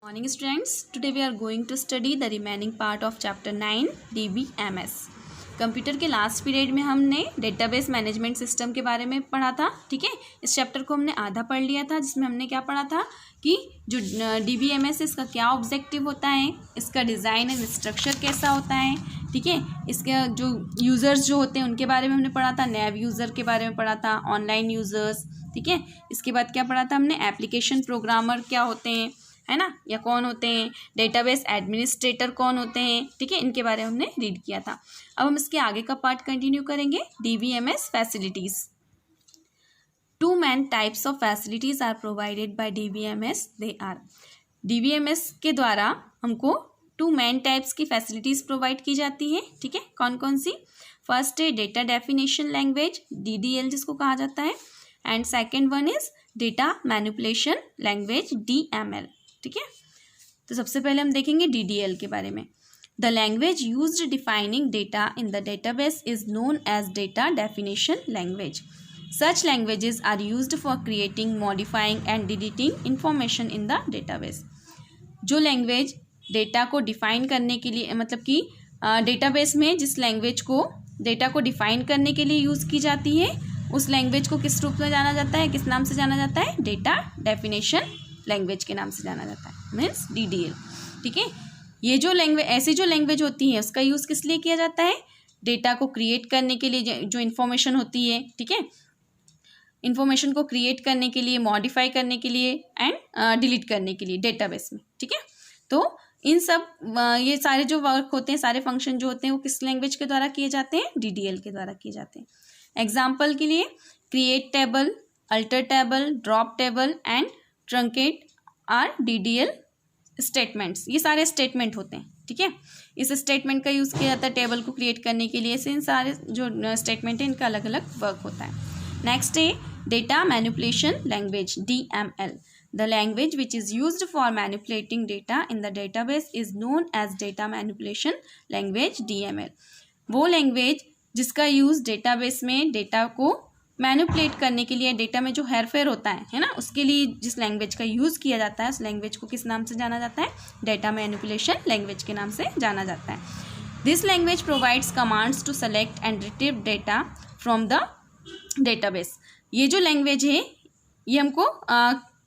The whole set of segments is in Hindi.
Morning students, today we are going to study the remaining part of chapter 9 DBMS। Computer के लास्ट पीरियड में हमने डेटाबेस मैनेजमेंट सिस्टम के बारे में पढ़ा था। ठीक है, इस चैप्टर को हमने आधा पढ़ लिया था, जिसमें हमने क्या पढ़ा था कि जो DBMS इसका क्या ऑब्जेक्टिव होता है, इसका डिज़ाइन एंड स्ट्रक्चर कैसा होता है। ठीक है, इसके जो यूज़र्स जो होते हैं उनके बारे में हमने पढ़ा था, नैव यूज़र के बारे में पढ़ा था, ऑनलाइन यूज़र्स। ठीक है, इसके बाद क्या पढ़ा था हमने, एप्लीकेशन प्रोग्रामर क्या होते हैं, है ना, या कौन होते हैं, डेटाबेस एडमिनिस्ट्रेटर कौन होते हैं। ठीक है, इनके बारे में हमने रीड किया था। अब हम इसके आगे का पार्ट कंटिन्यू करेंगे। DBMS facilities. Two main types of facilities are provided by DBMS। They are, DBMS के द्वारा हमको टू मेन टाइप्स की फैसिलिटीज़ प्रोवाइड की जाती है। ठीक है, कौन कौन सी? फर्स्ट है डेटा डेफिनेशन लैंग्वेज, DDL जिसको कहा जाता है, and second one is data manipulation language, DML। ठीक है, तो सबसे पहले हम देखेंगे DDL के बारे में। The language used defining data in the database is known as data definition language. Such languages are used for creating, modifying and deleting information in the database. जो लैंग्वेज डेटा को डिफाइन करने के लिए, मतलब कि डेटाबेस में जिस लैंग्वेज को डेटा को डिफाइन करने के लिए यूज़ की जाती है, उस लैंग्वेज को किस रूप में जाना जाता है, किस नाम से जाना जाता है? डेटा डेफिनेशन लैंग्वेज के नाम से जाना जाता है, मीन्स DDL। ठीक है, ये जो लैंग्वेज, ऐसी जो लैंग्वेज होती है उसका यूज़ किस लिए किया जाता है? डेटा को क्रिएट करने के लिए, जो इन्फॉर्मेशन होती है। ठीक है, इन्फॉर्मेशन को क्रिएट करने के लिए, मॉडिफाई करने के लिए एंड डिलीट करने के लिए डेटाबेस में। ठीक है, तो इन सब ये सारे जो वर्क होते हैं, सारे फंक्शन जो होते हैं, वो किस लैंग्वेज के द्वारा किए जाते हैं? DDL के द्वारा किए जाते हैं। एग्जाम्पल के लिए create table, alter table, drop table and truncate are DDL statements. ये सारे स्टेटमेंट होते हैं। ठीक है, इस स्टेटमेंट का यूज़ किया जाता है टेबल को क्रिएट करने के लिए। से इन सारे जो स्टेटमेंट है इनका अलग अलग वर्क होता है। नेक्स्ट है data manipulation language, DML। The language which is used for manipulating data in the database is known as data manipulation language, DML। वो लैंग्वेज जिसका यूज़ डेटाबेस में डेटा को मैनिपुलेट करने के लिए, डेटा में जो हेरफेर होता है ना, उसके लिए जिस लैंग्वेज का यूज़ किया जाता है, उस लैंग्वेज को किस नाम से जाना जाता है? डेटा मैनिपुलेशन लैंग्वेज के नाम से जाना जाता है। This language provides commands to select and retrieve data from the database. ये जो लैंग्वेज है ये हमको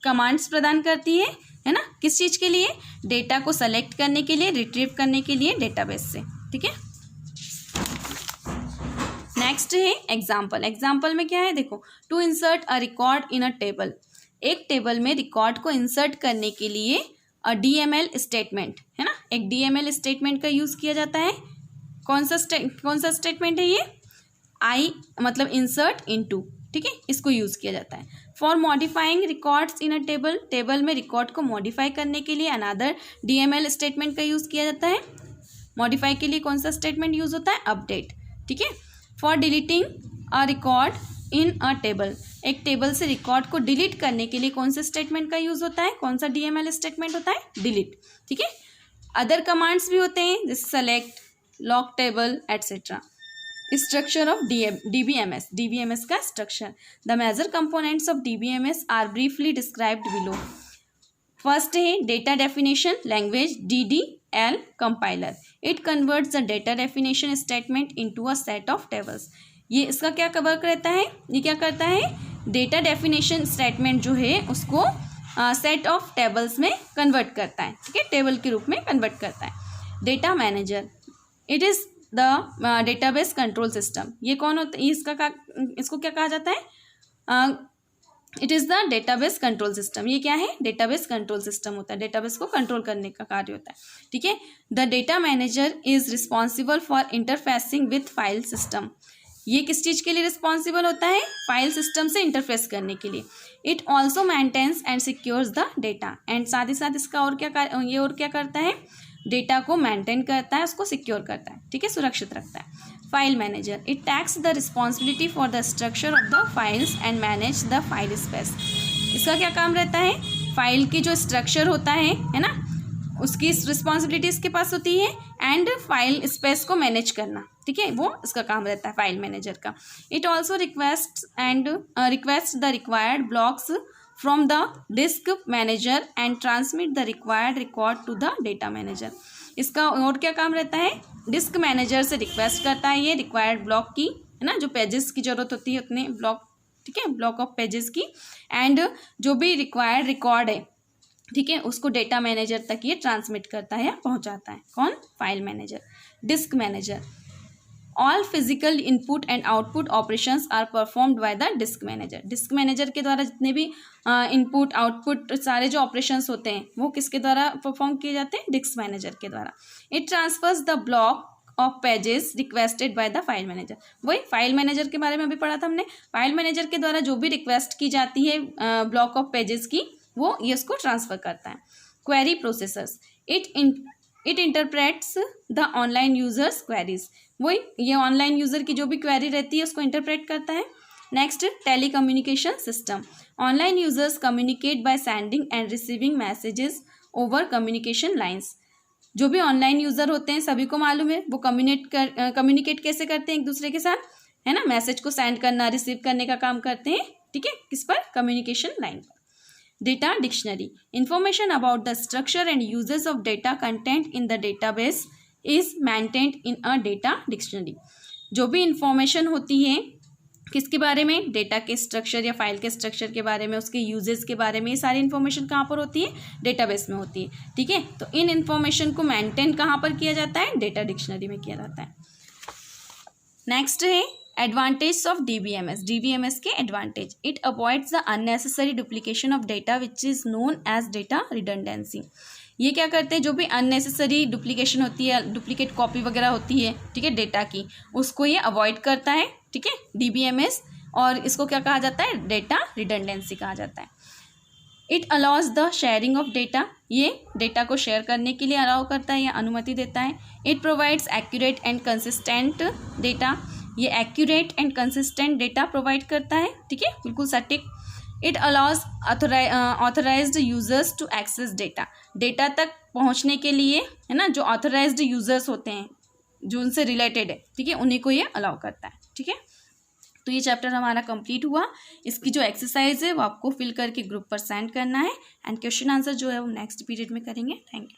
कमांड्स प्रदान करती है ना, किस चीज़ के लिए? डेटा को सेलेक्ट करने के लिए, रिट्रीव करने के लिए डेटाबेस से। ठीक है, नेक्स्ट है एग्जाम्पल। एग्जाम्पल में क्या है, देखो, to insert a record in a table. एक टेबल में रिकॉर्ड को इंसर्ट करने के लिए DML स्टेटमेंट, है ना, एक DML स्टेटमेंट का यूज़ किया जाता है। कौन सा स्टेटमेंट है ये? I मतलब इंसर्ट इनटू। ठीक है, इसको यूज़ किया जाता है। For modifying records in a table, table में रिकॉर्ड को मॉडिफाई करने के लिए अनदर DML स्टेटमेंट का यूज़ किया जाता है। मॉडिफाई के लिए कौन सा स्टेटमेंट यूज़ होता है? अपडेट। ठीक है, for deleting a record in a table, एक टेबल से रिकॉर्ड को डिलीट करने के लिए कौन से स्टेटमेंट का यूज़ होता है? कौन सा DML स्टेटमेंट होता है? डिलीट। ठीक है, अदर कमांड्स भी होते हैं जैसे select, lock table etcetera. Structure of DBMS का structure. The major components of DBMS are briefly described below. First है data definition language, DDL compiler. It converts the data definition statement into a set of tables. ये इसका क्या वर्क रहता है? ये क्या करता है? डेटा डेफिनेशन स्टेटमेंट जो है उसको सेट ऑफ टेबल्स में कन्वर्ट करता है। ठीक है, टेबल के रूप में कन्वर्ट करता है। Data manager, it is the database control system. ये कौन होता है? इसको क्या कहा जाता है? It is the database control system. ये क्या है? डेटाबेस कंट्रोल सिस्टम होता है, डेटाबेस को कंट्रोल करने का कार्य होता है। ठीक है, the data manager is responsible for interfacing with file system. ये किस चीज़ के लिए रिस्पॉन्सिबल होता है? फाइल सिस्टम से इंटरफेस करने के लिए। It also maintains and secures the data, and साथ ही साथ इसका और क्या करता है? डेटा को मेंटेन करता है, उसको सिक्योर करता है। ठीक है, सुरक्षित रखता है। File manager, it takes the responsibility for the structure of the files and manage the file space. इसका क्या काम रहता है? फाइल की जो स्ट्रक्चर होता है ना, उसकी रिस्पॉन्सिबिलिटी इसके पास होती है, एंड फाइल स्पेस को मैनेज करना। ठीक है, वो इसका काम रहता है फाइल मैनेजर का। It also request the required blocks from the disk manager and transmit the required record to the data manager. इसका और क्या काम रहता है, डिस्क मैनेजर से रिक्वेस्ट करता है ये रिक्वायर्ड ब्लॉक की, है ना, जो पेजेस की जरूरत होती है उतने ब्लॉक, ठीक है, ब्लॉक ऑफ पेजेस की, एंड जो भी रिक्वायर्ड रिकॉर्ड है, ठीक है, उसको डेटा मैनेजर तक ये ट्रांसमिट करता है या पहुंचाता है। कौन, file manager, disk manager. All physical input and output operations are performed by the disk manager. Disk manager के द्वारा जितने भी इनपुट आउटपुट सारे जो ऑपरेशंस होते हैं वो किसके द्वारा परफॉर्म किए जाते हैं, डिस्क मैनेजर के द्वारा। It transverse the block of pages requested by the file manager. वही फाइल मैनेजर के बारे में अभी पढ़ा था हमने, फाइल मैनेजर के द्वारा जो भी रिक्वेस्ट की जाती है ब्लॉक ऑफ पेजेस की, वो ये उसको ट्रांसफर करता है। Query processors, it interprets the online users queries. वही ये ऑनलाइन यूजर की जो भी क्वेरी रहती है उसको इंटरप्रेट करता है। Next, telecommunication system, online users communicate by sending and receiving messages over communication lines. जो भी ऑनलाइन यूजर होते हैं सभी को मालूम है वो कम्युनिकेट कैसे करते हैं एक दूसरे के साथ, है ना, मैसेज को सेंड करना रिसीव करने का काम करते हैं, ठीक है, किस पर, कम्युनिकेशन लाइन पर। Data dictionary, information about the structure and uses of data content in the database is maintained in a data dictionary. जो भी इंफॉर्मेशन होती है किसके बारे में, डेटा के स्ट्रक्चर या फाइल के स्ट्रक्चर के बारे में, उसके यूजेस के बारे में, ये सारी इन्फॉर्मेशन कहाँ पर होती है, डेटाबेस में होती है, ठीक है। तो इन इन्फॉर्मेशन को मेंटेन कहाँ पर किया जाता है, डेटा डिक्शनरी में किया जाता है। नेक्स्ट है एडवांटेज ऑफ डीबीएमएस। डीबीएमएस के advantage, it avoids the unnecessary duplication of data which is known as data redundancy. ये क्या करते हैं, जो भी अननेसेसरी डुप्लीकेशन होती है, डुप्लीकेट कॉपी वगैरह होती है, ठीक है, डेटा की, उसको ये अवॉइड करता है, ठीक है, डीबीएमएस, और इसको क्या कहा जाता है, डेटा रिडंडेंसी कहा जाता है। It allows the sharing of data, ये डेटा को शेयर करने के लिए अलाउ करता है या अनुमति देता है। It provides accurate and consistent data, ये accurate and consistent data provide करता है, ठीक है, बिल्कुल सटीक। It allows authorised users to access data, data तक पहुंचने के लिए, है ना, जो ऑथराइज्ड यूजर्स होते हैं जो उनसे रिलेटेड है, ठीक है, उन्हीं को ये अलाउ करता है, ठीक है। तो ये चैप्टर हमारा कंप्लीट हुआ। इसकी जो एक्सरसाइज है वो आपको फिल करके ग्रुप पर सेंड करना है, एंड क्वेश्चन आंसर जो है वो नेक्स्ट पीरियड में करेंगे। Thank you.